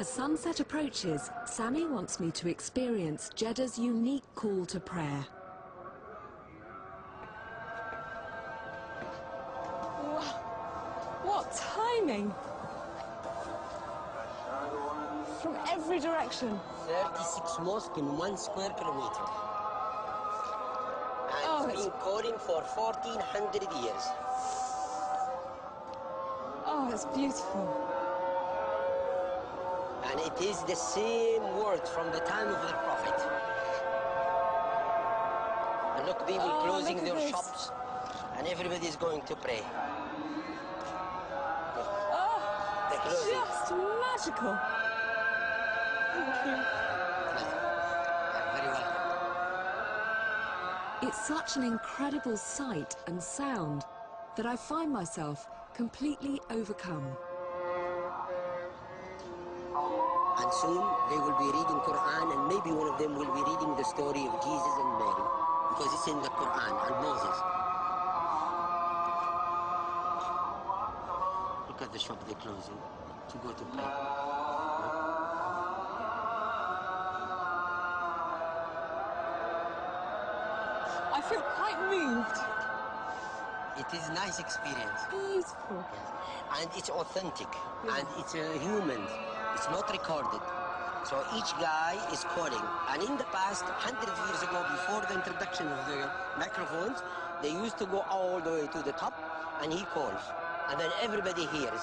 As sunset approaches, Sami wants me to experience Jeddah's unique call to prayer. Wow. What timing! From every direction. 36 mosques in 1 square kilometer. And it's been calling for 1400 years. Oh, it's beautiful. And it is the same word from the time of the Prophet. And look, people closing their shops, and everybody is going to pray. Oh, it's just magical. Thank you. Very welcome. It's such an incredible sight and sound that I find myself completely overcome. And soon they will be reading Quran, and maybe one of them will be reading the story of Jesus and Mary, because it's in the Quran, and Moses. Look at the shop they're closing to go to pray. I feel quite moved. It is a nice experience. Beautiful. And it's authentic, and it's human. It's not recorded. So each guy is calling. And in the past, 100 years ago, before the introduction of the microphones, they used to go all the way to the top, and he calls. And then everybody hears.